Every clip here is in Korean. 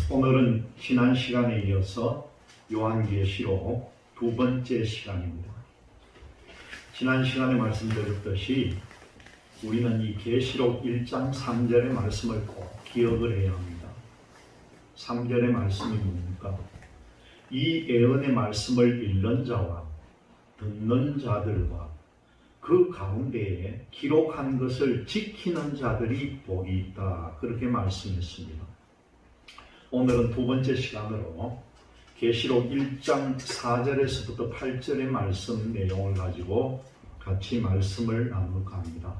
오늘은 지난 시간에 이어서 요한계시록 두 번째 시간입니다. 지난 시간에 말씀드렸듯이 우리는 이 계시록 1장 3절의 말씀을 꼭 기억을 해야 합니다. 3절의 말씀이 뭡니까? 이 예언의 말씀을 읽는 자와 듣는 자들과 그 가운데에 기록한 것을 지키는 자들이 복이 있다. 그렇게 말씀했습니다. 오늘은 두 번째 시간으로 계시록 1장 4절에서부터 8절의 말씀 내용을 가지고 같이 말씀을 나누고자 합니다.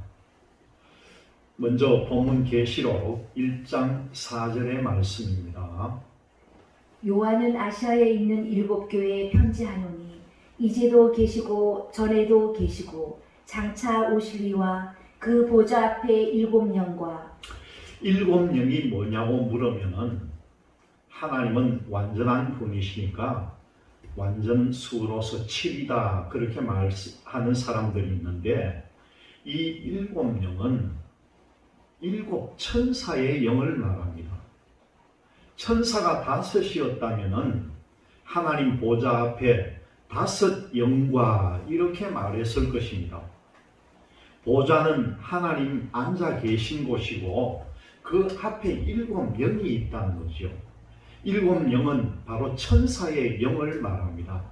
먼저 본문 계시록 1장 4절의 말씀입니다. 요한은 아시아에 있는 7교회에 편지하노니 이제도 계시고 전에도 계시고 장차 오실리와 그 보좌 앞에 7영과 7영이 뭐냐고 물으면은 하나님은 완전한 분이시니까 완전수로서 7이다 그렇게 말하는 사람들이 있는데 이 7영은 7천사의 영을 말합니다. 천사가 5이었다면은 하나님 보좌 앞에 5영과 이렇게 말했을 것입니다. 보좌는 하나님 앉아 계신 곳이고 그 앞에 7영이 있다는 거죠. 7영은 바로 천사의 영을 말합니다.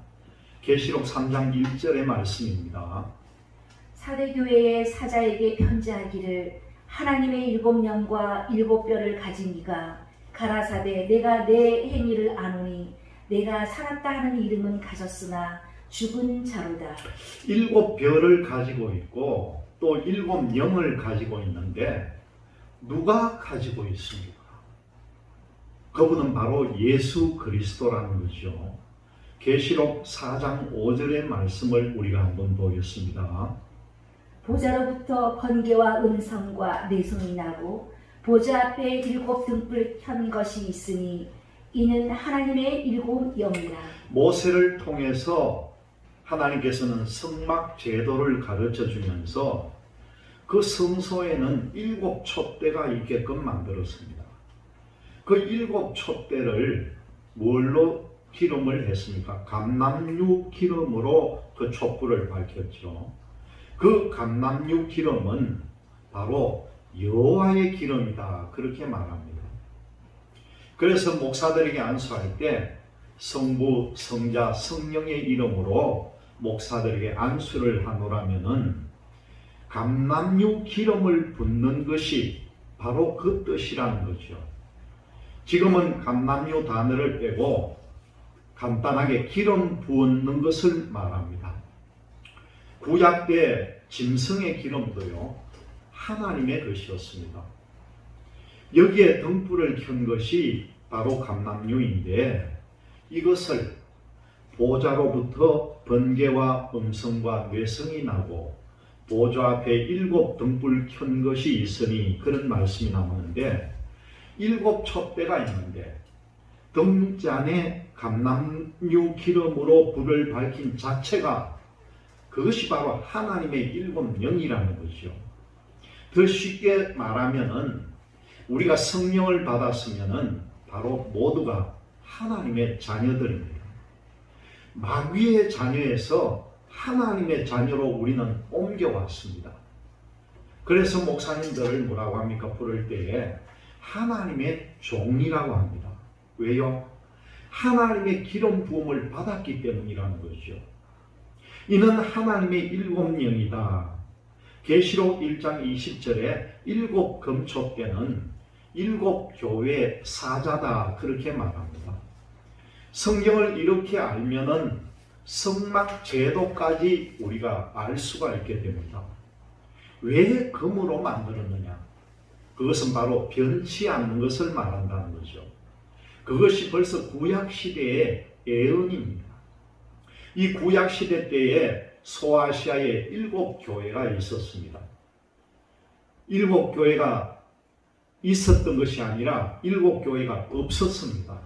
계시록 3장 1절의 말씀입니다. 사대교회의 사자에게 편지하기를 하나님의 7영과 7뼈를 가진 이가 가라사대 내가 내 행위를 아노니 내가 살았다 하는 이름은 가졌으나 죽은 자로다. 7뼈를 가지고 있고 또 7영을 가지고 있는데 누가 가지고 있습니까? 그분은 바로 예수 그리스도라는 거죠. 계시록 4장 5절의 말씀을 우리가 한번 보겠습니다. 보좌로부터 번개와 음성과 내성이 나고 보좌 앞에 7 등불 켠 것이 있으니 이는 하나님의 7영이라. 모세를 통해서 하나님께서는 성막 제도를 가르쳐 주면서 그 성소에는 7 촛대가 있게끔 만들었습니다. 그 7 촛대를 뭘로 기름을 했습니까? 감람유 기름으로 그 촛불을 밝혔죠. 그 감람유 기름은 바로 여호와의 기름이다 그렇게 말합니다. 그래서 목사들에게 안수할 때 성부, 성자, 성령의 이름으로 목사들에게 안수를 하노라면은 감람유 기름을 붓는 것이 바로 그 뜻이라는 거죠. 지금은 감람유 단어를 빼고 간단하게 기름 부었는 것을 말합니다. 구약 때 짐승의 기름도요 하나님의 것이었습니다. 여기에 등불을 켠 것이 바로 감람유인데 이것을 보좌로부터 번개와 음성과 뇌성이 나고 보좌 앞에 7 등불 켠 것이 있으니 그런 말씀이 나오는데 7 촛대가 있는데 등잔에 감람유 기름으로 불을 밝힌 자체가 그것이 바로 하나님의 7영이라는 거죠. 더 쉽게 말하면은 우리가 성령을 받았으면은 바로 모두가 하나님의 자녀들입니다. 마귀의 자녀에서 하나님의 자녀로 우리는 옮겨왔습니다. 그래서 목사님들을 뭐라고 합니까? 부를 때에 하나님의 종이라고 합니다. 왜요? 하나님의 기름 부음을 받았기 때문이라는 거죠. 이는 하나님의 7영이다. 계시록 1장 20절에 7 금촛대는 7 교회의 사자다 그렇게 말합니다. 성경을 이렇게 알면은 성막 제도까지 우리가 알 수가 있게 됩니다. 왜 금으로 만들었느냐? 그것은 바로 변치 않는 것을 말한다는 거죠. 그것이 벌써 구약시대의 예언입니다. 이 구약시대 때에 소아시아에 7 교회가 있었습니다. 7 교회가 있었던 것이 아니라 7 교회가 없었습니다.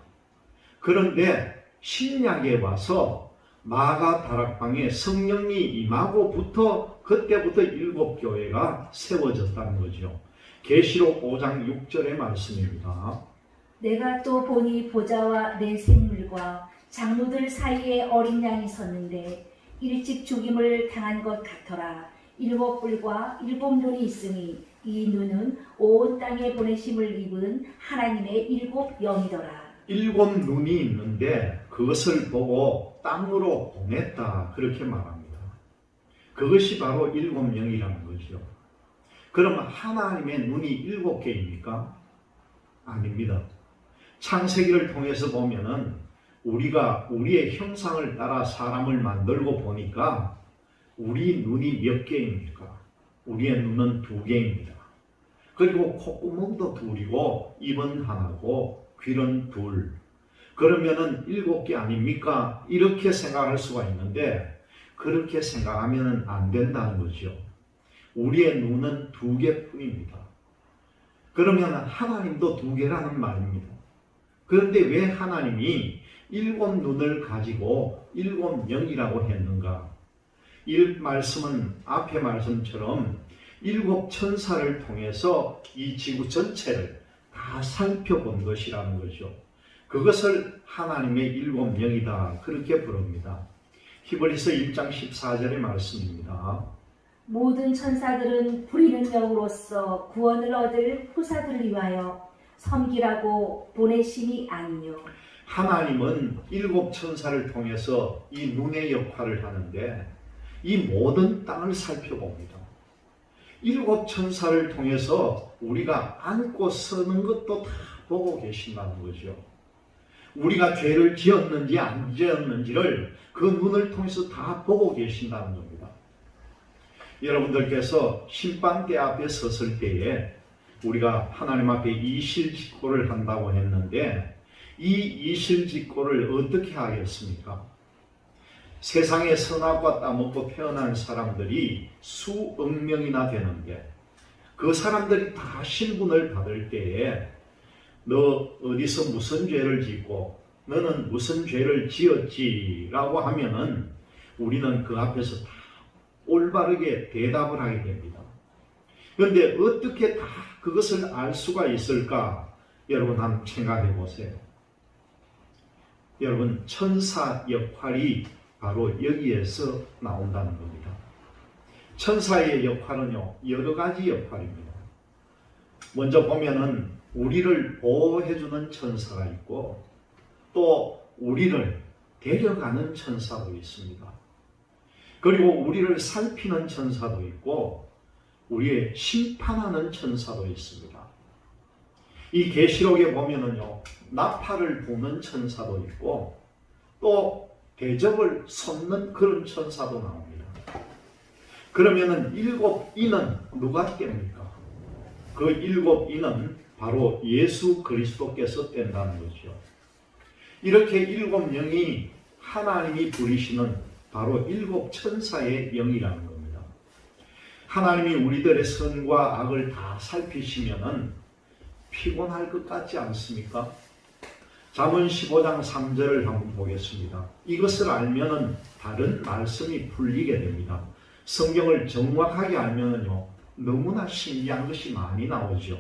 그런데 신약에 와서 마가 다락방에 성령이 임하고부터 그때부터 7 교회가 세워졌다는 거죠. 계시록 5장 6절의 말씀입니다. 내가 또 보니 보좌와 내 생물과 장로들 사이에 어린 양이 섰는데 일찍 죽임을 당한 것 같더라. 7뿔과 7눈이 있으니 이 눈은 온 땅에 보내심을 입은 하나님의 7영이더라. 7눈이 있는데 그것을 보고 땅으로 보냈다, 그렇게 말합니다. 그것이 바로 7영이라는 거죠. 그러면 하나님의 눈이 7개입니까? 아닙니다. 창세기를 통해서 보면은 우리가 우리의 형상을 따라 사람을 만들고 보니까 우리 눈이 몇 개입니까? 우리의 눈은 2개입니다. 그리고 콧구멍도 2이고 입은 하나고 귀는 2. 그러면은 7개 아닙니까? 이렇게 생각할 수가 있는데 그렇게 생각하면 안 된다는 거죠. 우리의 눈은 2개뿐입니다. 그러면 하나님도 2개라는 말입니다. 그런데 왜 하나님이 7눈을 가지고 7영이라고 했는가? 이 말씀은 앞의 말씀처럼 7천사를 통해서 이 지구 전체를 다 살펴본 것이라는 거죠. 그것을 하나님의 7영이다, 그렇게 부릅니다. 히브리서 1장 14절의 말씀입니다. 모든 천사들은 부리는 영으로서 구원을 얻을 후사들을 위하여 섬기라고 보내심이 아니요. 하나님은 7천사를 통해서 이 눈의 역할을 하는데 이 모든 땅을 살펴봅니다. 7천사를 통해서 우리가 앉고 서는 것도 다 보고 계신다는 거죠. 우리가 죄를 지었는지 안 지었는지를 그 눈을 통해서 다 보고 계신다는 겁니다. 여러분들께서 심판대 앞에 섰을 때에 우리가 하나님 앞에 이실직고를 한다고 했는데 이 이실직고를 어떻게 하겠습니까? 세상에 선악과 따먹고 태어난 사람들이 수억 명이나 되는데 그 사람들이 다 신분을 받을 때에 너 어디서 무슨 죄를 짓고 너는 무슨 죄를 지었지? 라고 하면은 우리는 그 앞에서 다 올바르게 대답을 하게 됩니다. 그런데 어떻게 다 그것을 알 수가 있을까? 여러분 한번 생각해 보세요. 여러분, 천사 역할이 바로 여기에서 나온다는 겁니다. 천사의 역할은요, 여러 가지 역할입니다. 먼저 보면은 우리를 보호해주는 천사가 있고 또 우리를 데려가는 천사도 있습니다. 그리고 우리를 살피는 천사도 있고 우리의 심판하는 천사도 있습니다. 이 계시록에 보면은요, 나팔을 부는 천사도 있고 또 대접을 솟는 그런 천사도 나옵니다. 그러면은 7인은 누가 뗍니까? 그 7인은 바로 예수 그리스도께서 뗀다는 거죠. 이렇게 7영이 하나님이 부리시는 바로 7천사의 영이라는 겁니다. 하나님이 우리들의 선과 악을 다 살피시면은 피곤할 것 같지 않습니까? 잠언 15장 3절을 한번 보겠습니다. 이것을 알면은 다른 말씀이 풀리게 됩니다. 성경을 정확하게 알면은요, 너무나 신기한 것이 많이 나오죠.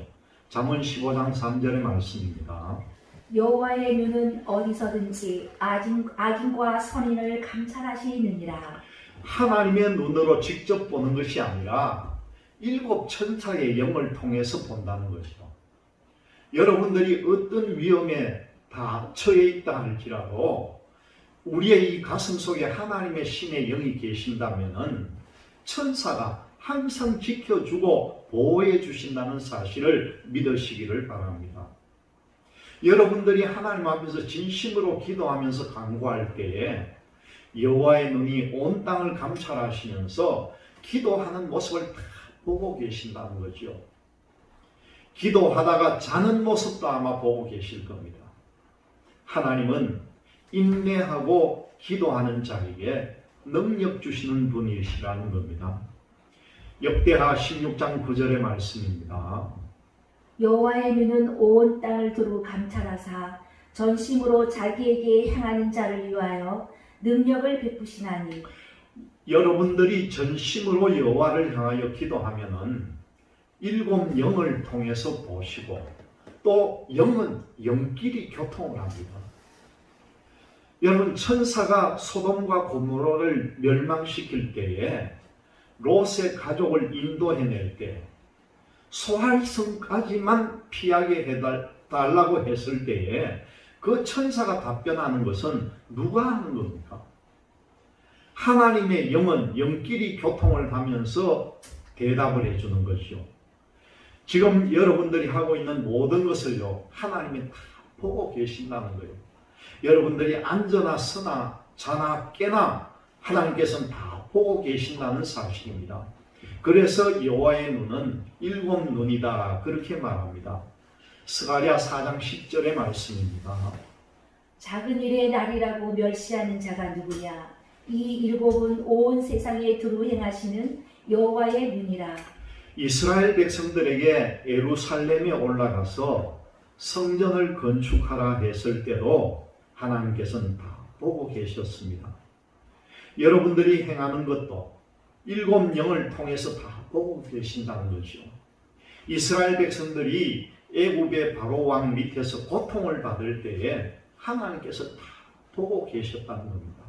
잠언 15장 3절의 말씀입니다. 여호와의 눈은 어디서든지 악인과 선인을 감찰하시느니라. 하나님의 눈으로 직접 보는 것이 아니라 7천사의 영을 통해서 본다는 것이죠. 여러분들이 어떤 위험에 다 처해 있다 할지라도 우리의 이 가슴 속에 하나님의 신의 영이 계신다면은 천사가 항상 지켜주고 보호해 주신다는 사실을 믿으시기를 바랍니다. 여러분들이 하나님 앞에서 진심으로 기도하면서 간구할 때에 여호와의 눈이 온 땅을 감찰하시면서 기도하는 모습을 다 보고 계신다는 거죠. 기도하다가 자는 모습도 아마 보고 계실 겁니다. 하나님은 인내하고 기도하는 자에게 능력 주시는 분이시라는 겁니다. 역대하 16장 9절의 말씀입니다. 여호와의 눈은 온 땅을 두루 감찰하사 전심으로 자기에게 향하는 자를 위하여 능력을 베푸시나니. 여러분들이 전심으로 여호와를 향하여 기도하면은 7영을 통해서 보시고 또 영은 영끼리 교통을 합니다. 여러분, 천사가 소돔과 고모라를 멸망시킬 때에 롯의 가족을 인도해낼 때 소할성까지만 피하게 해달라고 했을 때에 그 천사가 답변하는 것은 누가 하는 겁니까? 하나님의 영은 영끼리 교통을 하면서 대답을 해주는 것이요. 지금 여러분들이 하고 있는 모든 것을요, 하나님이 다 보고 계신다는 거예요. 여러분들이 앉거나 서나 자나 깨나 하나님께서는 다 보고 계신다는 사실입니다. 그래서 여호와의 눈은 7눈이다 그렇게 말합니다. 스가랴 4장 10절의 말씀입니다. 작은 일의 날이라고 멸시하는 자가 누구냐? 이 7은 온 세상에 두루 행하시는 여호와의 눈이라. 이스라엘 백성들에게 예루살렘에 올라가서 성전을 건축하라 했을 때도 하나님께서는 다 보고 계셨습니다. 여러분들이 행하는 것도 7영을 통해서 다 보고 계신다는 거죠. 이스라엘 백성들이 애굽의 바로 왕 밑에서 고통을 받을 때에 하나님께서 다 보고 계셨다는 겁니다.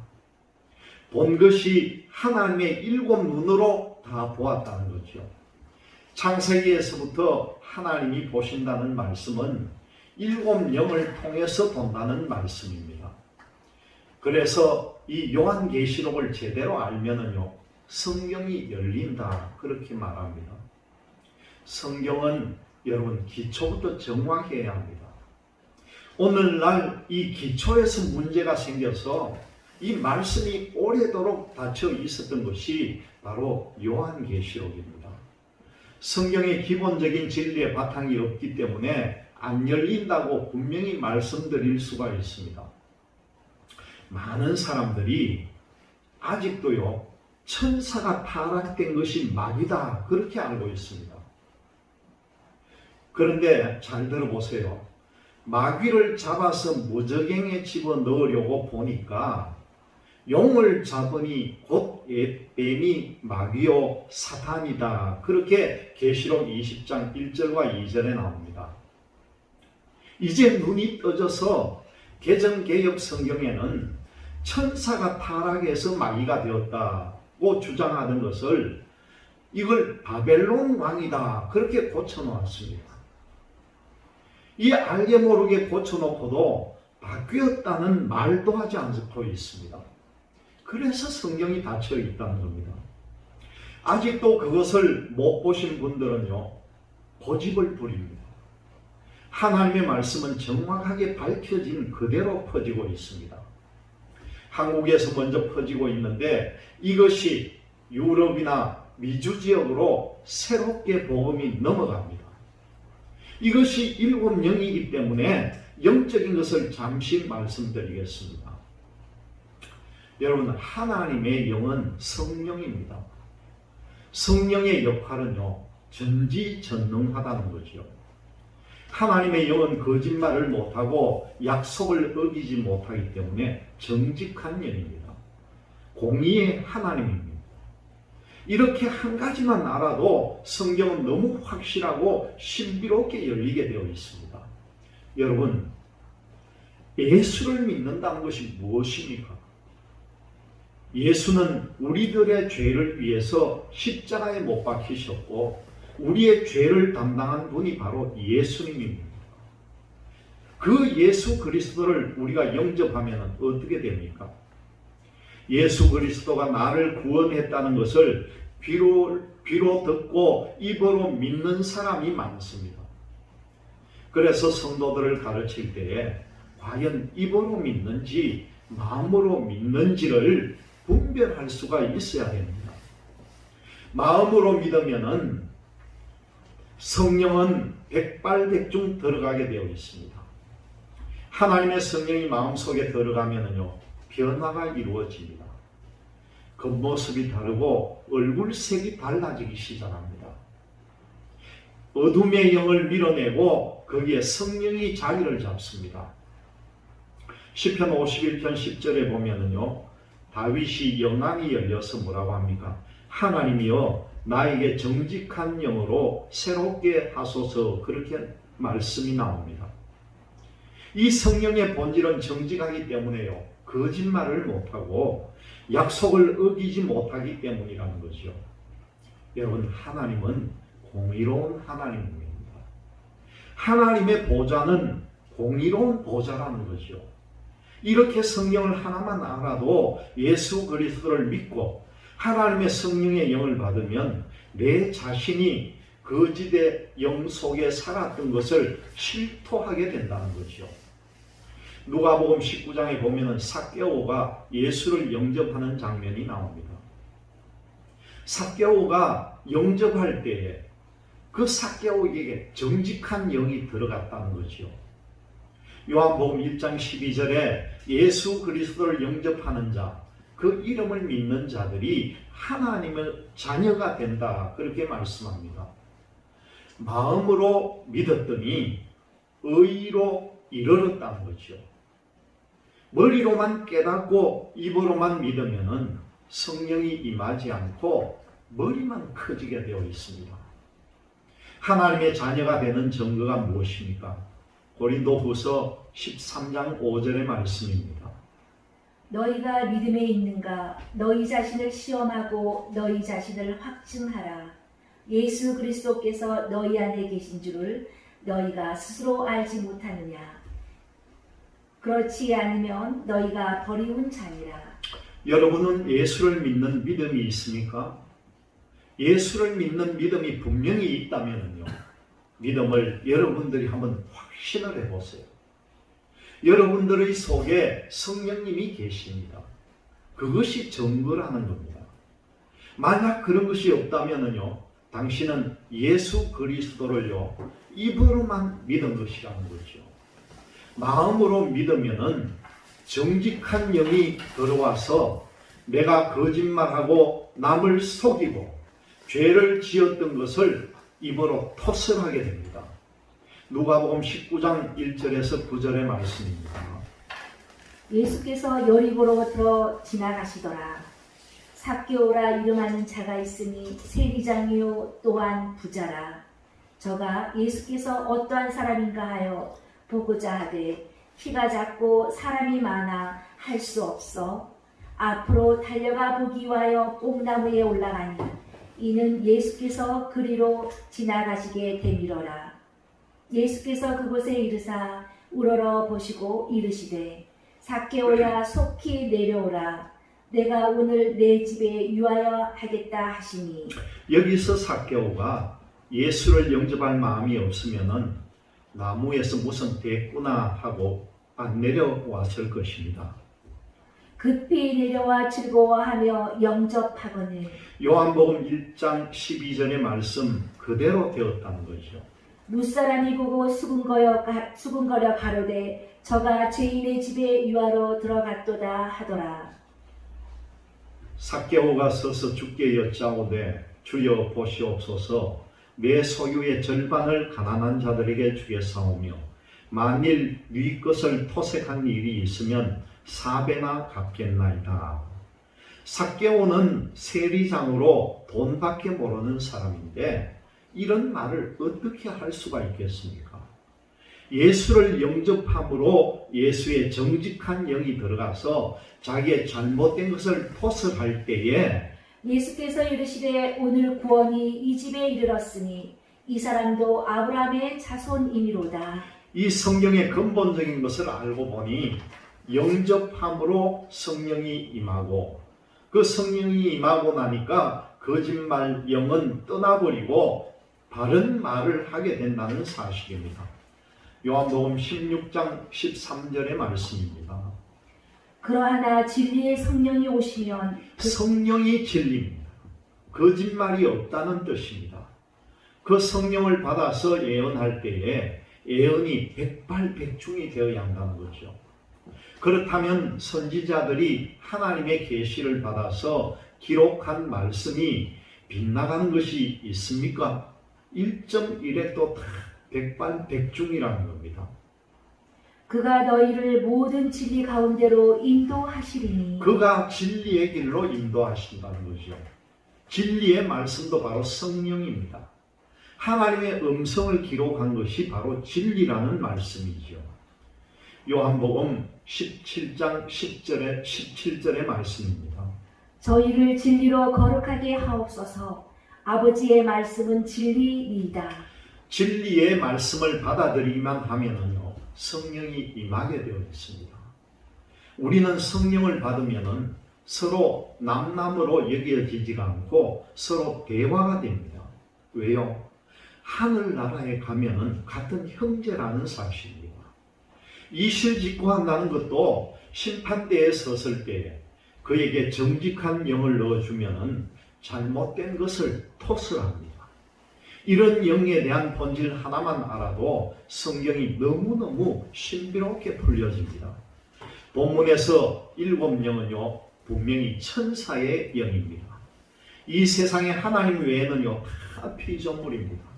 본 것이 하나님의 7눈으로 다 보았다는 거죠. 창세기에서부터 하나님이 보신다는 말씀은 7영을 통해서 본다는 말씀입니다. 그래서 이 요한계시록을 제대로 알면은요, 성경이 열린다 그렇게 말합니다. 성경은 여러분 기초부터 정확해야 합니다. 오늘날 이 기초에서 문제가 생겨서 이 말씀이 오래도록 닫혀 있었던 것이 바로 요한계시록입니다. 성경의 기본적인 진리의 바탕이 없기 때문에 안 열린다고 분명히 말씀드릴 수가 있습니다. 많은 사람들이 아직도요, 천사가 타락된 것이 마귀다 그렇게 알고 있습니다. 그런데 잘 들어보세요. 마귀를 잡아서 무저갱에 집어넣으려고 보니까 용을 잡으니 곧 뱀이 마귀요 사탄이다 그렇게 계시록 20장 1절과 2절에 나옵니다. 이제 눈이 떠져서 개정개혁 성경에는 천사가 타락해서 마귀가 되었다고 주장하는 것을 이걸 바벨론 왕이다 그렇게 고쳐놓았습니다. 이 알게 모르게 고쳐놓고도 바뀌었다는 말도 하지 않고 있습니다. 그래서 성경이 닫혀 있다는 겁니다. 아직도 그것을 못 보신 분들은요, 고집을 부립니다. 하나님의 말씀은 정확하게 밝혀진 그대로 퍼지고 있습니다. 한국에서 먼저 퍼지고 있는데 이것이 유럽이나 미주 지역으로 새롭게 복음이 넘어갑니다. 이것이 7영이기 때문에 영적인 것을 잠시 말씀드리겠습니다. 여러분, 하나님의 영은 성령입니다. 성령의 역할은요, 전지전능하다는 거죠. 하나님의 영은 거짓말을 못하고 약속을 어기지 못하기 때문에 정직한 영입니다. 공의의 하나님입니다. 이렇게 한 가지만 알아도 성경은 너무 확실하고 신비롭게 열리게 되어 있습니다. 여러분, 예수를 믿는다는 것이 무엇입니까? 예수는 우리들의 죄를 위해서 십자가에 못 박히셨고 우리의 죄를 담당한 분이 바로 예수님입니다. 그 예수 그리스도를 우리가 영접하면 어떻게 됩니까? 예수 그리스도가 나를 구원했다는 것을 귀로 듣고 입으로 믿는 사람이 많습니다. 그래서 성도들을 가르칠 때에 과연 입으로 믿는지 마음으로 믿는지를 분별할 수가 있어야 됩니다. 마음으로 믿으면은 성령은 백발백중 들어가게 되어 있습니다. 하나님의 성령이 마음속에 들어가면은요, 변화가 이루어집니다. 겉모습이 다르고 얼굴색이 달라지기 시작합니다. 어둠의 영을 밀어내고 거기에 성령이 자리를 잡습니다. 시편 51편 10절에 보면은요, 다윗이 영안이 열려서 뭐라고 합니까? 하나님이여 나에게 정직한 영으로 새롭게 하소서 그렇게 말씀이 나옵니다. 이 성령의 본질은 정직하기 때문에요. 거짓말을 못하고 약속을 어기지 못하기 때문이라는 거죠. 여러분, 하나님은 공의로운 하나님입니다. 하나님의 보좌는 공의로운 보좌라는 거죠. 이렇게 성령을 하나만 알아도 예수 그리스도를 믿고 하나님의 성령의 영을 받으면 내 자신이 거짓의 영 속에 살았던 것을 실토하게 된다는 거죠. 누가복음 19장에 보면 삭개오가 예수를 영접하는 장면이 나옵니다. 삭개오가 영접할 때에 그 삭개오에게 정직한 영이 들어갔다는 거죠. 요한복음 1장 12절에 예수 그리스도를 영접하는 자, 그 이름을 믿는 자들이 하나님의 자녀가 된다, 그렇게 말씀합니다. 마음으로 믿었더니 의로 이르렀다는 거죠. 머리로만 깨닫고 입으로만 믿으면 성령이 임하지 않고 머리만 커지게 되어 있습니다. 하나님의 자녀가 되는 증거가 무엇입니까? 고린도후서 13장 5절의 말씀입니다. 너희가 믿음에 있는가? 너희 자신을 시험하고 너희 자신을 확증하라. 예수 그리스도께서 너희 안에 계신 줄을 너희가 스스로 알지 못하느냐? 그렇지 않으면 너희가 버리운 자니라. 여러분은 예수를 믿는 믿음이 있습니까? 예수를 믿는 믿음이 분명히 있다면요, 믿음을 여러분들이 한번 확신을 해보세요. 여러분들의 속에 성령님이 계십니다. 그것이 증거라는 겁니다. 만약 그런 것이 없다면요, 당신은 예수 그리스도를요 입으로만 믿은 것이라는 거죠. 마음으로 믿으면은 정직한 영이 들어와서 내가 거짓말하고 남을 속이고 죄를 지었던 것을 입으로 토설하게 됩니다. 누가복음 19장 1절에서 9절의 말씀입니다. 예수께서 여리고로 들어 지나가시더라. 삭개오라 이름하는 자가 있으니 세리장이요 또한 부자라. 저가 예수께서 어떠한 사람인가 하여 보고자 하되 키가 작고 사람이 많아 할 수 없어 앞으로 달려가 보기 위하여 뽕나무에 올라가니 이는 예수께서 그리로 지나가시게 되밀어라. 예수께서 그곳에 이르사 우러러 보시고 이르시되 삭개오야 속히 내려오라. 내가 오늘 내 집에 유하여 하겠다 하시니. 여기서 삭개오가 예수를 영접할 마음이 없으면은 나무에서 무슨 됐구나 하고 안 내려왔을 것입니다. 급히 내려와 즐거워하며 영접하거늘. 요한복음 1장 12절의 말씀 그대로 되었다는 거죠. 무사람이 보고 수군거려 가로되 저가 죄인의 집에 유하러 들어갔도다 하더라. 삭개오가 서서 주께 여짜오되 주여 보시옵소서 내 소유의 절반을 가난한 자들에게 주겠사오며 만일 네 것을 토색한 일이 있으면 4배나 갚겠나이다. 삭개오는 세리장으로 돈밖에 모르는 사람인데 이런 말을 어떻게 할 수가 있겠습니까? 예수를 영접함으로 예수의 정직한 영이 들어가서 자기의 잘못된 것을 토설할 때에 예수께서 이르시되 오늘 구원이 이 집에 이르렀으니 이 사람도 아브라함의 자손이미로다. 이 성경의 근본적인 것을 알고 보니 영접함으로 성령이 임하고 그 성령이 임하고 나니까 거짓말 영은 떠나버리고 바른 말을 하게 된다는 사실입니다. 요한복음 16장 13절의 말씀입니다. 그러하나 진리의 성령이 오시면 성령이 진리입니다. 거짓말이 없다는 뜻입니다. 그 성령을 받아서 예언할 때에 예언이 백발백중이 되어야 한다는 거죠. 그렇다면 선지자들이 하나님의 계시를 받아서 기록한 말씀이 빗나가는 것이 있습니까? 1.1획도 다 백발백중이라는 겁니다. 그가 너희를 모든 진리 가운데로 인도하시리니. 그가 진리의 길로 인도하신다는 거죠. 진리의 말씀도 바로 성령입니다. 하나님의 음성을 기록한 것이 바로 진리라는 말씀이죠. 요한복음 17장 17절의 말씀입니다. 저희를 진리로 거룩하게 하옵소서. 아버지의 말씀은 진리이다. 진리의 말씀을 받아들이기만 하면은요, 성령이 임하게 되어 있습니다. 우리는 성령을 받으면은 서로 남남으로 여겨지지가 않고 서로 대화가 됩니다. 왜요? 하늘나라에 가면은 같은 형제라는 사실입니다. 이실직고한다는 것도 심판대에 섰을 때에 그에게 정직한 영을 넣어주면은 잘못된 것을 토설합니다. 이런 영에 대한 본질 하나만 알아도 성경이 너무너무 신비롭게 풀려집니다. 본문에서 7영은요, 분명히 천사의 영입니다. 이 세상에 하나님 외에는요, 다 피조물입니다.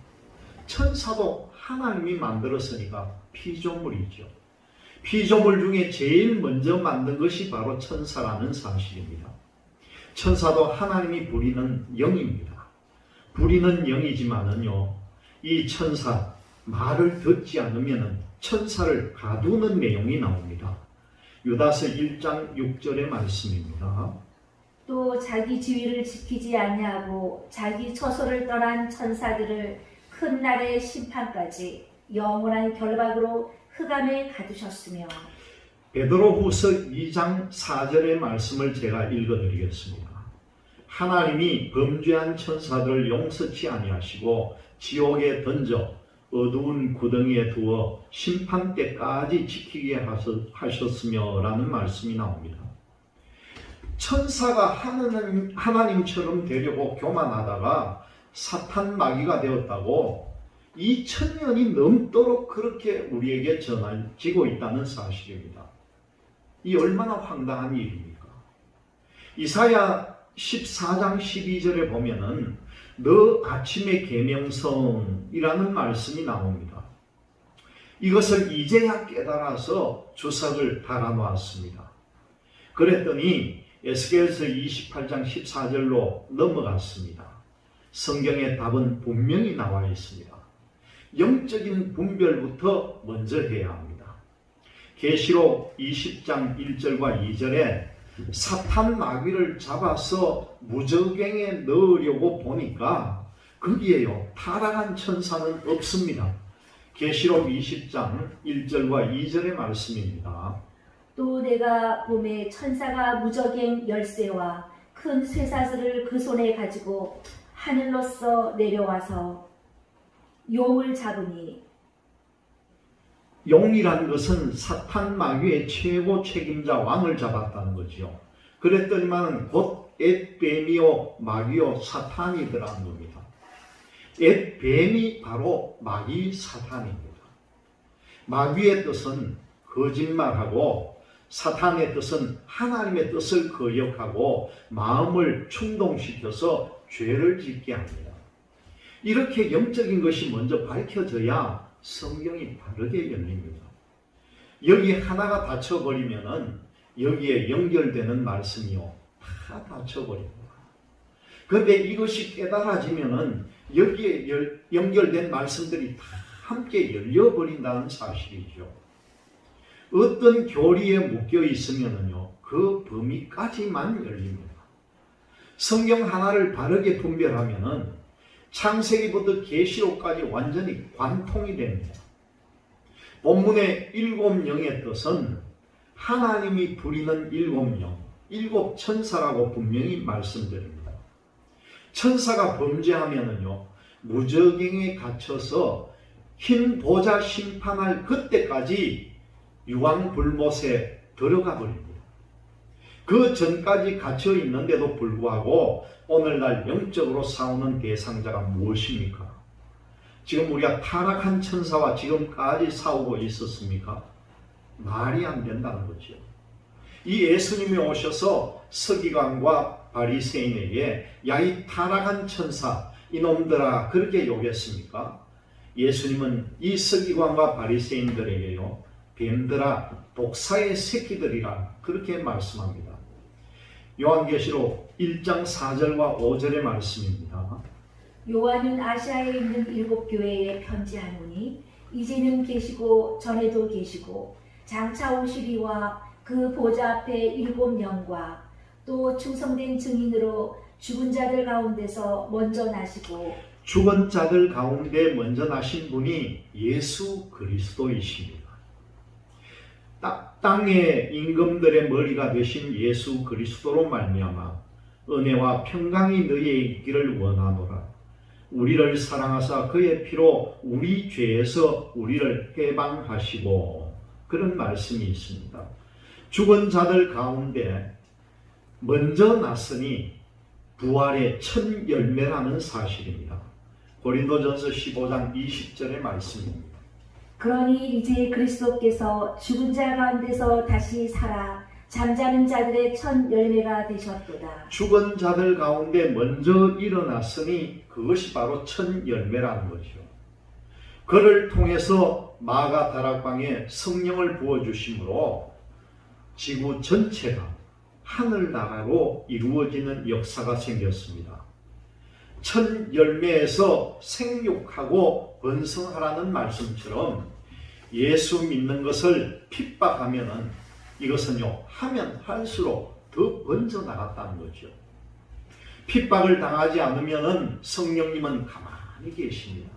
천사도 하나님이 만들었으니까 피조물이죠. 피조물 중에 제일 먼저 만든 것이 바로 천사라는 사실입니다. 천사도 하나님이 부리는 영입니다. 부리는 영이지만은요, 이 천사 말을 듣지 않으면 천사를 가두는 내용이 나옵니다. 유다서 1장 6절의 말씀입니다. 또 자기 지위를 지키지 아니하고 자기 처소를 떠난 천사들을 큰 날의 심판까지 영원한 결박으로 흑암에 가두셨으며. 베드로후서 2장 4절의 말씀을 제가 읽어드리겠습니다. 하나님이 범죄한 천사들을 용서치 아니하시고 지옥에 던져 어두운 구덩이에 두어 심판 때까지 지키게 하셨으며 라는 말씀이 나옵니다. 천사가 하나님처럼 되려고 교만하다가 사탄 마귀가 되었다고 2000년이 넘도록 그렇게 우리에게 전해지고 있다는 사실입니다. 이 얼마나 황당한 일입니까? 이사야 14장 12절에 보면은 너 아침의 계명성이라는 말씀이 나옵니다. 이것을 이제야 깨달아서 주석을 달아놓았습니다. 그랬더니 에스겔서 28장 14절로 넘어갔습니다. 성경의 답은 분명히 나와 있습니다. 영적인 분별부터 먼저 해야 합니다. 계시록 20장 1절과 2절에 사탄 마귀를 잡아서 무저갱에 넣으려고 보니까 거기에요, 타락한 천사는 없습니다. 계시록 20장 1절과 2절의 말씀입니다. 또 내가 봄에 천사가 무저갱 열쇠와 큰 쇠사슬을 그 손에 가지고 하늘로서 내려와서 용을 잡으니. 용이라는 것은 사탄 마귀의 최고 책임자 왕을 잡았다는 거죠. 그랬더니만 곧 앳뱀이요 마귀요 사탄이더라는 겁니다. 앳뱀이 바로 마귀 사탄입니다. 마귀의 뜻은 거짓말하고 사탄의 뜻은 하나님의 뜻을 거역하고 마음을 충동시켜서 죄를 짓게 합니다. 이렇게 영적인 것이 먼저 밝혀져야 성경이 바르게 열립니다. 여기 하나가 닫혀버리면은 여기에 연결되는 말씀이요, 다 닫혀버립니다. 그런데 이것이 깨달아지면은 여기에 연결된 말씀들이 다 함께 열려버린다는 사실이죠. 어떤 교리에 묶여 있으면은요, 그 범위까지만 열립니다. 성경 하나를 바르게 분별하면은 창세기부터 계시록까지 완전히 관통이 됩니다. 본문의 7영의 뜻은 하나님이 부리는 7영, 7천사라고 분명히 말씀드립니다. 천사가 범죄하면은요, 무저갱에 갇혀서 흰 보좌 심판할 그때까지 유황불못에 들어가 버립니다. 그 전까지 갇혀 있는데도 불구하고 오늘날 영적으로 싸우는 대상자가 무엇입니까? 지금 우리가 타락한 천사와 지금까지 싸우고 있었습니까? 말이 안 된다는 거죠. 이 예수님이 오셔서 서기관과 바리새인에게 야, 이 타락한 천사 이놈들아 그렇게 욕했습니까? 예수님은 이 서기관과 바리새인들에게요, 뱀들아 독사의 새끼들이라 그렇게 말씀합니다. 요한계시록 1장 4절과 5절의 말씀입니다. 요한은 아시아에 있는 7교회에 편지하노니 이제는 계시고 전에도 계시고 장차 오시리와 그 보좌 앞에 7영과 또 충성된 증인으로 죽은 자들 가운데서 먼저 나시고 죽은 자들 가운데 먼저 나신 분이 예수 그리스도이십니다. 땅의 임금들의 머리가 되신 예수 그리스도로 말미암아 은혜와 평강이 너희에 있기를 원하노라. 우리를 사랑하사 그의 피로 우리 죄에서 우리를 해방하시고, 그런 말씀이 있습니다. 죽은 자들 가운데 먼저 났으니 부활의 첫 열매라는 사실입니다. 고린도전서 15장 20절의 말씀입니다. 그러니 이제 그리스도께서 죽은 자 가운데서 다시 살아 잠자는 자들의 첫 열매가 되셨도다. 죽은 자들 가운데 먼저 일어났으니 그것이 바로 첫 열매라는 것이죠. 그를 통해서 마가 다락방에 성령을 부어주심으로 지구 전체가 하늘나라로 이루어지는 역사가 생겼습니다. 첫 열매에서 생육하고 번성하라는 말씀처럼 예수 믿는 것을 핍박하면은 이것은요, 하면 할수록 더 번져나갔다는 거죠. 핍박을 당하지 않으면은 성령님은 가만히 계십니다.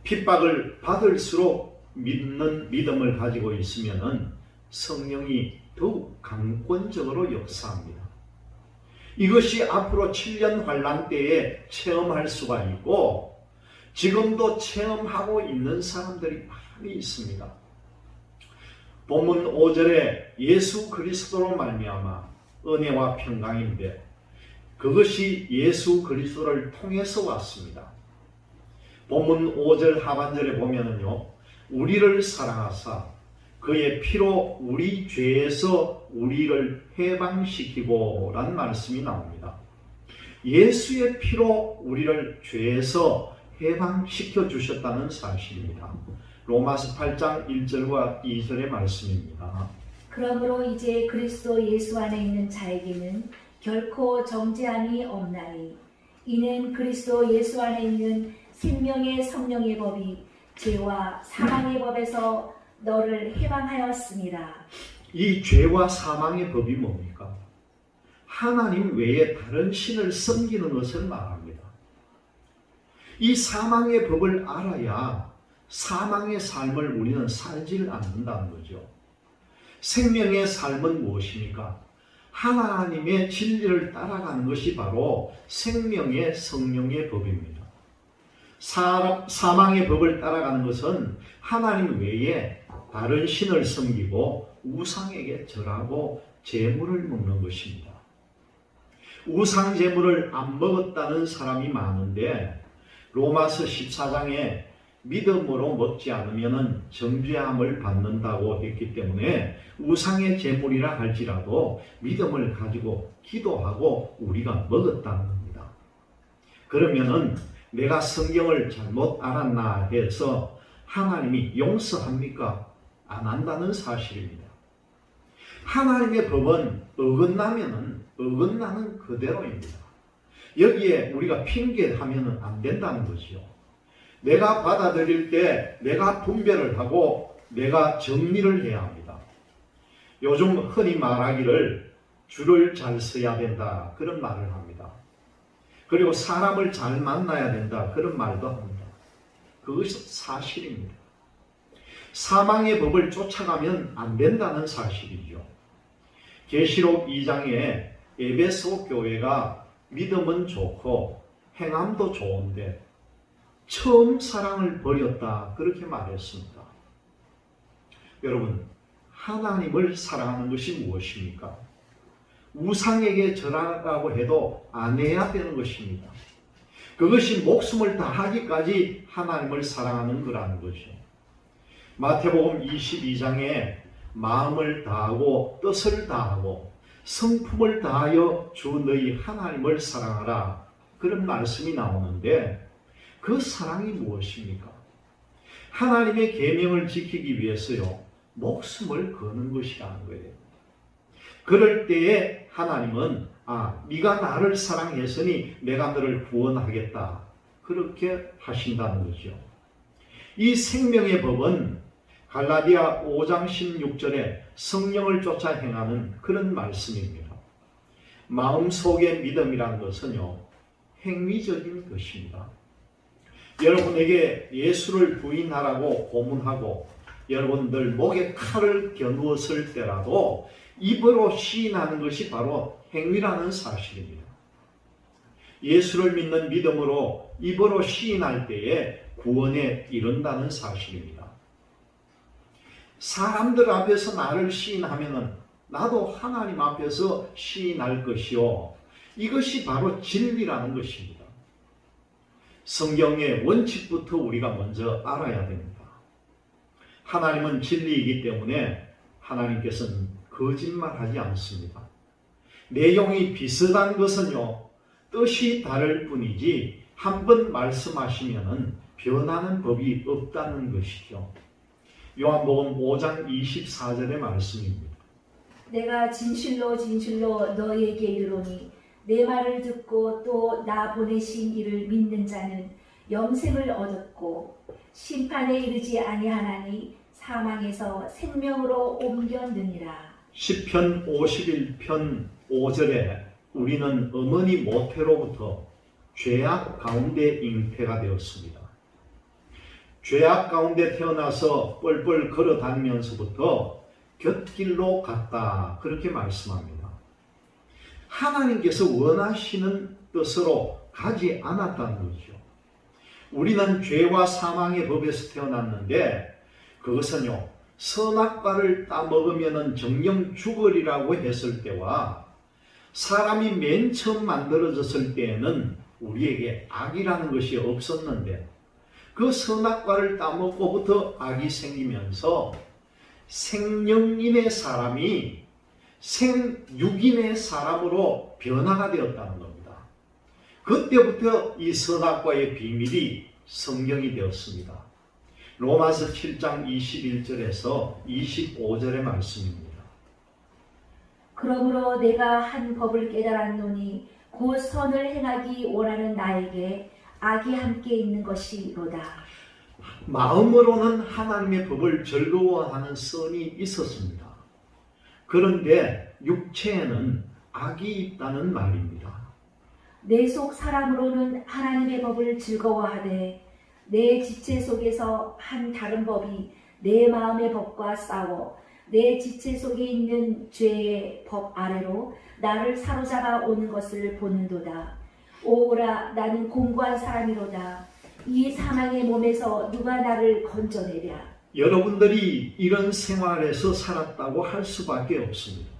핍박을 받을수록 믿는 믿음을 가지고 있으면은 성령이 더욱 강권적으로 역사합니다. 이것이 앞으로 7년 환란 때에 체험할 수가 있고 지금도 체험하고 있는 사람들이 많이 있습니다. 본문 5절에 예수 그리스도로 말미암아 은혜와 평강인데 그것이 예수 그리스도를 통해서 왔습니다. 본문 5절 하반절에 보면은요, 우리를 사랑하사 그의 피로 우리 죄에서 우리를 해방시키고 라는 말씀이 나옵니다. 예수의 피로 우리를 죄에서 해방시켜 주셨다는 사실입니다. 로마서 8장 1절과 2절의 말씀입니다. 그러므로 이제 그리스도 예수 안에 있는 자에게는 결코 정죄함이 없나니 이는 그리스도 예수 안에 있는 생명의 성령의 법이 죄와 사망의 법에서 너를 해방하였습니다. 이 죄와 사망의 법이 뭡니까? 하나님 외에 다른 신을 섬기는 것을 말합니다. 이 사망의 법을 알아야 사망의 삶을 우리는 살지 않는다는 거죠. 생명의 삶은 무엇입니까? 하나님의 진리를 따라가는 것이 바로 생명의 성령의 법입니다. 사망의 법을 따라가는 것은 하나님 외에 다른 신을 섬기고 우상에게 절하고 제물을 먹는 것입니다. 우상 제물을 안 먹었다는 사람이 많은데 로마서 14장에 믿음으로 먹지 않으면 정죄함을 받는다고 했기 때문에 우상의 제물이라 할지라도 믿음을 가지고 기도하고 우리가 먹었다는 겁니다. 그러면은 내가 성경을 잘못 알았나 해서 하나님이 용서합니까? 안 한다는 사실입니다. 하나님의 법은 어긋나면은 어긋나는 그대로입니다. 여기에 우리가 핑계하면은 안 된다는 것이요. 내가 받아들일 때 내가 분별을 하고 내가 정리를 해야 합니다. 요즘 흔히 말하기를 줄을 잘 서야 된다, 그런 말을 합니다. 그리고 사람을 잘 만나야 된다, 그런 말도 합니다. 그것이 사실입니다. 사망의 법을 쫓아가면 안 된다는 사실이죠. 계시록 2장에 에베소 교회가 믿음은 좋고 행함도 좋은데 처음 사랑을 버렸다, 그렇게 말했습니다. 여러분, 하나님을 사랑하는 것이 무엇입니까? 우상에게 절하라고 해도 안 해야 되는 것입니다. 그것이 목숨을 다하기까지 하나님을 사랑하는 거라는 것이죠. 마태복음 22장에 마음을 다하고 뜻을 다하고 성품을 다하여 주 너희 하나님을 사랑하라, 그런 말씀이 나오는데 그 사랑이 무엇입니까? 하나님의 계명을 지키기 위해서요, 목숨을 거는 것이라는 거예요. 그럴 때에 하나님은 네가 나를 사랑했으니 내가 너를 구원하겠다, 그렇게 하신다는 거죠. 이 생명의 법은 갈라디아 5장 16절에 성령을 쫓아 행하는 그런 말씀입니다. 마음속의 믿음이란 것은요, 행위적인 것입니다. 여러분에게 예수를 부인하라고 고문하고 여러분들 목에 칼을 겨누었을 때라도 입으로 시인하는 것이 바로 행위라는 사실입니다. 예수를 믿는 믿음으로 입으로 시인할 때에 구원에 이른다는 사실입니다. 사람들 앞에서 나를 시인하면은 나도 하나님 앞에서 시인할 것이요. 이것이 바로 진리라는 것입니다. 성경의 원칙부터 우리가 먼저 알아야 됩니다. 하나님은 진리이기 때문에 하나님께서는 거짓말하지 않습니다. 내용이 비슷한 것은요, 뜻이 다를 뿐이지 한 번 말씀하시면은 변하는 법이 없다는 것이죠. 요한복음 5장 24절의 말씀입니다. 내가 진실로 진실로 너에게 이르노니 내 말을 듣고 또 나 보내신 이를 믿는 자는 영생을 얻었고 심판에 이르지 아니하나니 사망에서 생명으로 옮겼느니라. 시편 51편 5절에 우리는 어머니 모태로부터 죄악 가운데 잉태가 되었습니다. 죄악 가운데 태어나서 뻘뻘 걸어 다니면서부터 곁길로 갔다, 그렇게 말씀합니다. 하나님께서 원하시는 뜻으로 가지 않았다는 거죠. 우리는 죄와 사망의 법에서 태어났는데 그것은요, 선악과를 따먹으면 정령 죽으리라고 했을 때와 사람이 맨 처음 만들어졌을 때에는 우리에게 악이라는 것이 없었는데 그 선악과를 따먹고부터 악이 생기면서 생령인의 사람이 생육인의 사람으로 변화가 되었다는 겁니다. 그때부터 이 선악과의 비밀이 성경이 되었습니다. 로마서 7장 21절에서 25절의 말씀입니다. 그러므로 내가 한 법을 깨달았노니 곧 선을 행하기 원하는 나에게 악이 함께 있는 것이로다. 마음으로는 하나님의 법을 즐거워하는 선이 있었습니다. 그런데 육체에는 악이 있다는 말입니다. 내 속 사람으로는 하나님의 법을 즐거워하되 내 지체 속에서 한 다른 법이 내 마음의 법과 싸워 내 지체 속에 있는 죄의 법 아래로 나를 사로잡아 오는 것을 보는도다. 오라, 나는 공고한 사람이로다. 이 사망의 몸에서 누가 나를 건져내랴. 여러분들이 이런 생활에서 살았다고 할 수밖에 없습니다.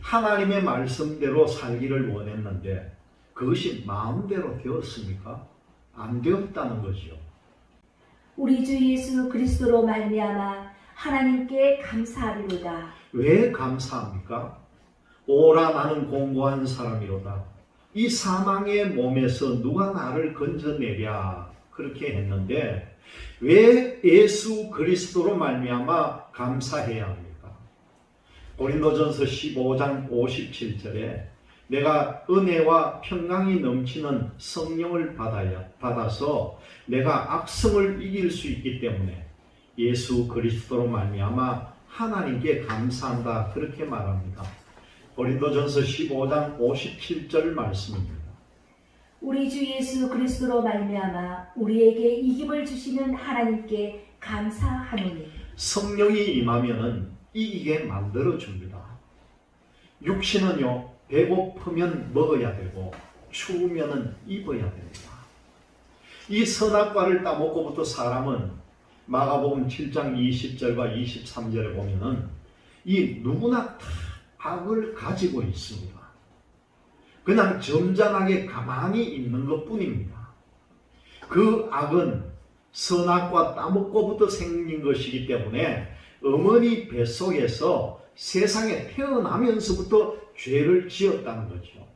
하나님의 말씀대로 살기를 원했는데 그것이 마음대로 되었습니까? 안 되었다는 거죠. 우리 주 예수 그리스도로 말미암아 하나님께 감사하리로다. 왜 감사합니까? 오라, 나는 공고한 사람이로다. 이 사망의 몸에서 누가 나를 건져내랴, 그렇게 했는데 왜 예수 그리스도로 말미암아 감사해야 합니까? 고린도전서 15장 57절에 내가 은혜와 평강이 넘치는 성령을 받아서 내가 악성을 이길 수 있기 때문에 예수 그리스도로 말미암아 하나님께 감사한다, 그렇게 말합니다. 고린도전서 15장 57절 말씀입니다. 우리 주 예수 그리스도로 말미암아 우리에게 이김을 주시는 하나님께 감사하노니. 성령이 임하면은 이기게 만들어 줍니다. 육신은요, 배고프면 먹어야 되고 추우면은 입어야 됩니다. 이 선악과를 따먹고부터 사람은 마가복음 7장 20절과 23절에 보면은 이 누구나 다 악을 가지고 있습니다. 그냥 점잖하게 가만히 있는 것 뿐입니다. 그 악은 선악과 따먹고부터 생긴 것이기 때문에 어머니 뱃속에서 세상에 태어나면서부터 죄를 지었다는 거죠.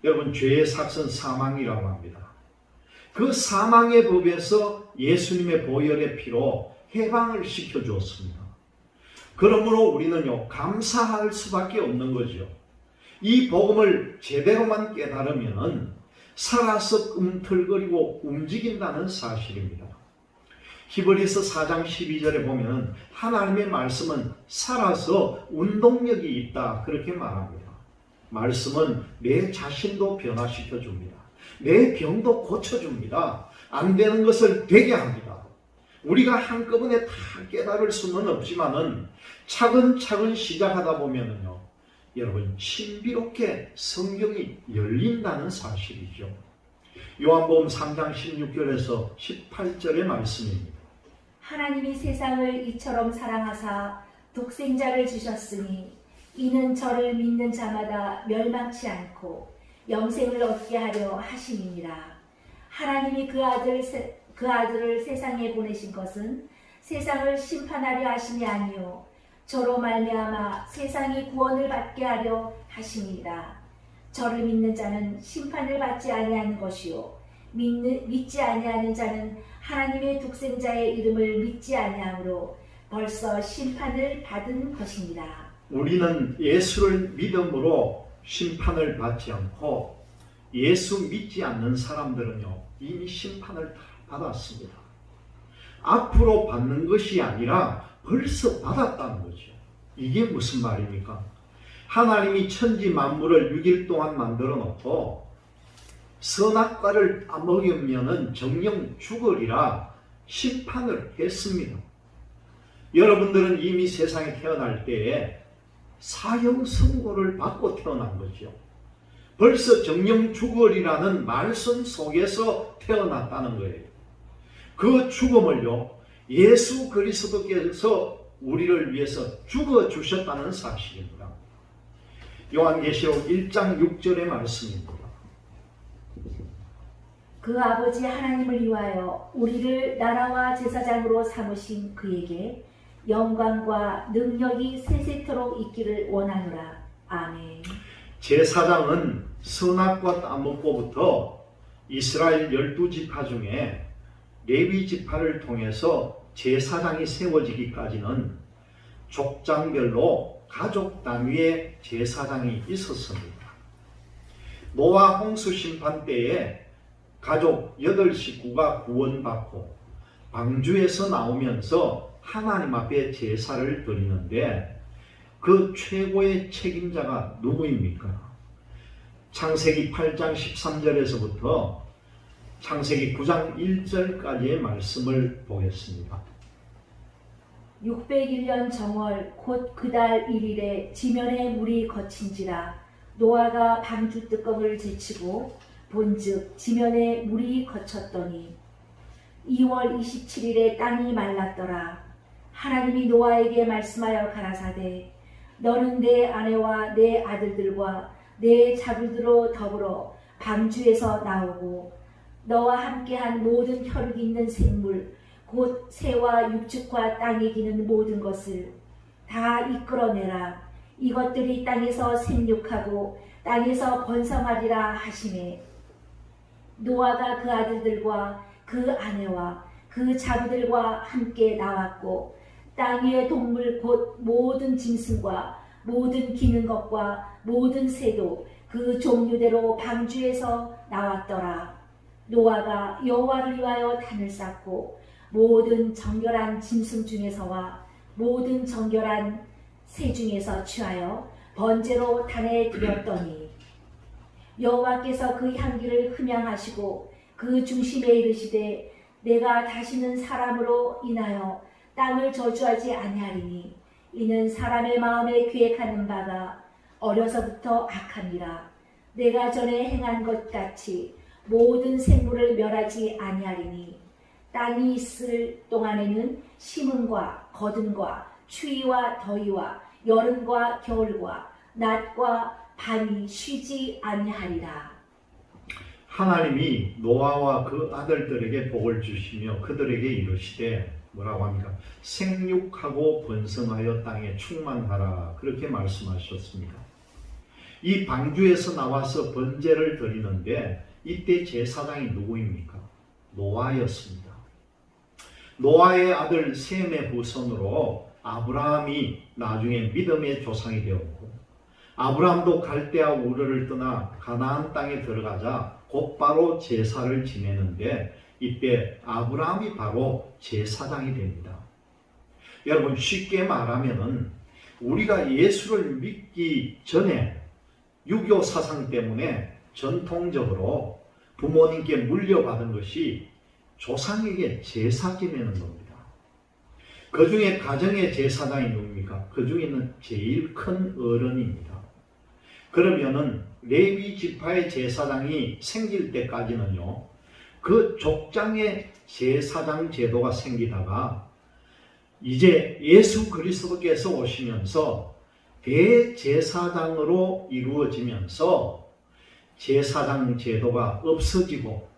여러분, 죄의 삭은 사망이라고 합니다. 그 사망의 법에서 예수님의 보혈의 피로 해방을 시켜주었습니다. 그러므로 우리는요, 감사할 수밖에 없는 거죠. 이 복음을 제대로만 깨달으면 살아서 꿈틀거리고 움직인다는 사실입니다. 히브리서 4장 12절에 보면 하나님의 말씀은 살아서 운동력이 있다 그렇게 말합니다. 말씀은 내 자신도 변화시켜 줍니다. 내 병도 고쳐줍니다. 안 되는 것을 되게 합니다. 우리가 한꺼번에 다 깨달을 수는 없지만은 차근차근 시작하다 보면은요, 여러분 신비롭게 성경이 열린다는 사실이죠. 요한복음 3장 16절에서 18절의 말씀입니다. 하나님이 세상을 이처럼 사랑하사 독생자를 주셨으니 이는 저를 믿는 자마다 멸망치 않고 영생을 얻게 하려 하심이니라. 하나님이 그 아들을 세상에 보내신 것은 세상을 심판하려 하심이 아니요 저로 말미암아 세상이 구원을 받게 하려 하심이라. 저를 믿는 자는 심판을 받지 아니하는 것이요 믿지 아니하는 자는 하나님의 독생자의 이름을 믿지 아니하므로 벌써 심판을 받은 것이니라. 우리는 예수를 믿음으로 심판을 받지 않고 예수 믿지 않는 사람들은요 이미 심판을 다 받았습니다. 앞으로 받는 것이 아니라 벌써 받았다는 거죠. 이게 무슨 말입니까? 하나님이 천지 만물을 6일 동안 만들어 놓고 선악과를 먹으면은 정령 죽으리라 심판을 했습니다. 여러분들은 이미 세상에 태어날 때에 사형 선고를 받고 태어난 거죠. 벌써 정령 죽으리라는 말씀 속에서 태어났다는 거예요. 그 죽음을요 예수 그리스도께서 우리를 위해서 죽어 주셨다는 사실입니다. 요한계시록 1장 6절의 말씀입니다. 그 아버지 하나님을 위하여 우리를 나라와 제사장으로 삼으신 그에게 영광과 능력이 세세토록 있기를 원하노라. 아멘. 제사장은 선악과 따먹고부터 이스라엘 12지파 중에 레위 지파를 통해서 제사장이 세워지기까지는 족장별로 가족 단위의 제사장이 있었습니다. 노아 홍수 심판 때에 가족 8식구가 구원받고 방주에서 나오면서 하나님 앞에 제사를 드리는데 그 최고의 책임자가 누구입니까? 창세기 8장 13절에서부터 창세기 9장 1절까지의 말씀을 보겠습니다. 601년 정월 곧 그달 1일에 지면에 물이 거친지라 노아가 방주 뚜껑을 제치고 본즉 지면에 물이 거쳤더니 2월 27일에 땅이 말랐더라. 하나님이 노아에게 말씀하여 가라사대 너는 내 아내와 내 아들들과 내 자손들로 더불어 방주에서 나오고 너와 함께한 모든 혈육 있는 생물 곧 새와 육축과 땅에 기는 모든 것을 다 이끌어내라. 이것들이 땅에서 생육하고 땅에서 번성하리라 하시매 노아가 그 아들들과 그 아내와 그 자부들과 함께 나왔고 땅 위의 동물 곧 모든 짐승과 모든 기는 것과 모든 새도 그 종류대로 방주에서 나왔더라. 노아가 여호와를 위하여 단을 쌓고 모든 정결한 짐승 중에서와 모든 정결한 새 중에서 취하여 번제로 단에 드렸더니 여호와께서 그 향기를 흠양하시고 그 중심에 이르시되 내가 다시는 사람으로 인하여 땅을 저주하지 아니하리니 이는 사람의 마음에 계획하는 바가 어려서부터 악함이라. 내가 전에 행한 것 같이 모든 생물을 멸하지 아니하리니 땅이 있을 동안에는 심음과 거둠과 추위와 더위와 여름과 겨울과 낮과 밤이 쉬지 아니하리라. 하나님이 노아와 그 아들들에게 복을 주시며 그들에게 이르시되 뭐라고 합니까? 생육하고 번성하여 땅에 충만하라 그렇게 말씀하셨습니다. 이 방주에서 나와서 번제를 드리는데 이때 제사장이 누구입니까? 노아였습니다. 노아의 아들 셈의 후손으로 아브라함이 나중에 믿음의 조상이 되었고 아브라함도 갈대아 우르를 떠나 가나안 땅에 들어가자 곧바로 제사를 지내는데 이때 아브라함이 바로 제사장이 됩니다. 여러분 쉽게 말하면은 우리가 예수를 믿기 전에 유교 사상 때문에 전통적으로 부모님께 물려받은 것이 조상에게 제사 지내는 겁니다. 그 중에 가정의 제사장이 누굽니까? 그 중에는 제일 큰 어른입니다. 그러면은 레위 지파의 제사장이 생길 때까지는요, 그 족장의 제사장 제도가 생기다가 이제 예수 그리스도께서 오시면서 대제사장으로 이루어지면서 제사장 제도가 없어지고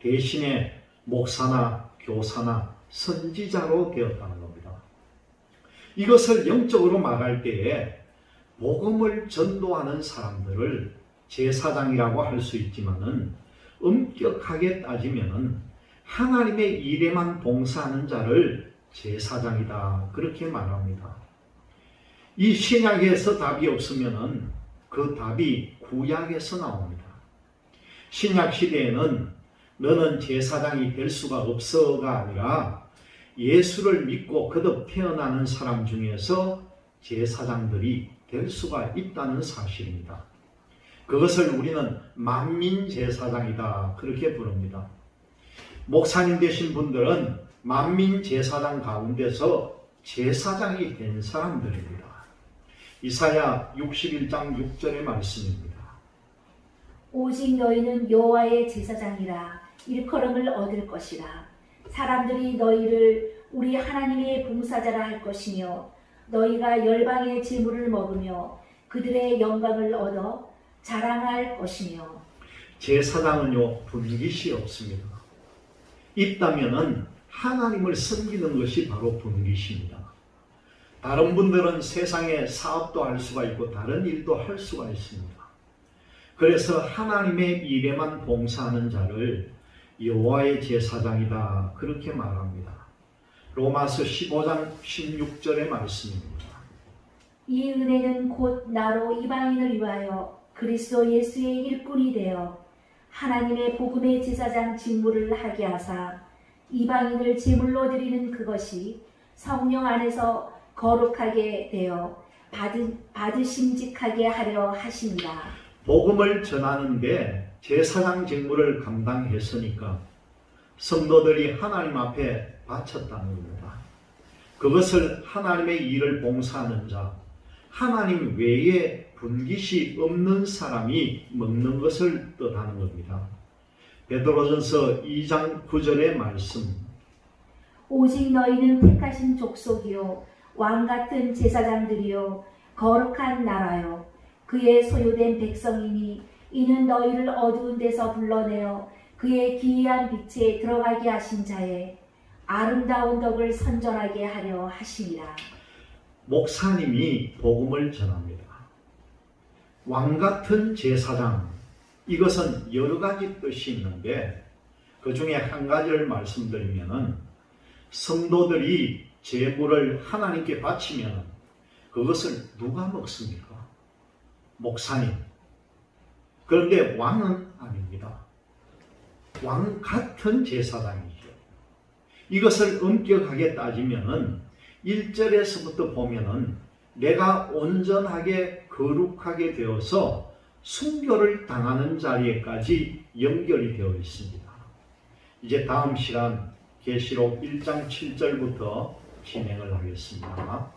대신에 목사나 교사나 선지자로 되었다는 겁니다. 이것을 영적으로 말할 때에 복음을 전도하는 사람들을 제사장이라고 할 수 있지만은 엄격하게 따지면은 하나님의 일에만 봉사하는 자를 제사장이다 그렇게 말합니다. 이 신약에서 답이 없으면은 그 답이 구약에서 나옵니다. 신약 시대에는 너는 제사장이 될 수가 없어가 아니라 예수를 믿고 거듭 태어나는 사람 중에서 제사장들이 될 수가 있다는 사실입니다. 그것을 우리는 만민제사장이다 그렇게 부릅니다. 목사님 되신 분들은 만민제사장 가운데서 제사장이 된 사람들입니다. 이사야 61장 6절의 말씀입니다. 오직 너희는 여호와의 제사장이라 일컬음을 얻을 것이라. 사람들이 너희를 우리 하나님의 봉사자라 할 것이며 너희가 열방의 제물을 먹으며 그들의 영광을 얻어 자랑할 것이며. 제사장은요 분깃이 없습니다. 있다면은 하나님을 섬기는 것이 바로 분깃입니다. 다른 분들은 세상에 사업도 할 수가 있고 다른 일도 할 수가 있습니다. 그래서 하나님의 일에만 봉사하는 자를 여호와의 제사장이다 그렇게 말합니다. 로마서 15장 16절의 말씀입니다. 이 은혜는 곧 나로 이방인을 위하여 그리스도 예수의 일꾼이 되어 하나님의 복음의 제사장 직무를 하게 하사 이방인을 제물로 드리는 그것이 성령 안에서 거룩하게 되어 받으심직하게 하려 하십니다. 복음을 전하는데 제사장 직무를 감당했으니까 성도들이 하나님 앞에 바쳤다는 겁니다. 그것을 하나님의 일을 봉사하는 자, 하나님 외에 분깃이 없는 사람이 먹는 것을 뜻하는 겁니다. 베드로전서 2장 9절의 말씀. 오직 너희는 택하신 족속이요 왕같은 제사장들이요 거룩한 나라요 그의 소유된 백성이니 이는 너희를 어두운 데서 불러내어 그의 기이한 빛에 들어가게 하신 자의 아름다운 덕을 선전하게 하려 하심이라. 목사님이 복음을 전합니다. 왕같은 제사장, 이것은 여러 가지 뜻이 있는데 그 중에 한 가지를 말씀드리면은 성도들이 제물을 하나님께 바치면 그것을 누가 먹습니까? 목사님. 그런데 왕은 아닙니다. 왕 같은 제사장이죠. 이것을 엄격하게 따지면은 1절에서부터 보면은 내가 온전하게 거룩하게 되어서 순교를 당하는 자리에까지 연결이 되어 있습니다. 이제 다음 시간 계시록 1장 7절부터 진행을 하겠습니다.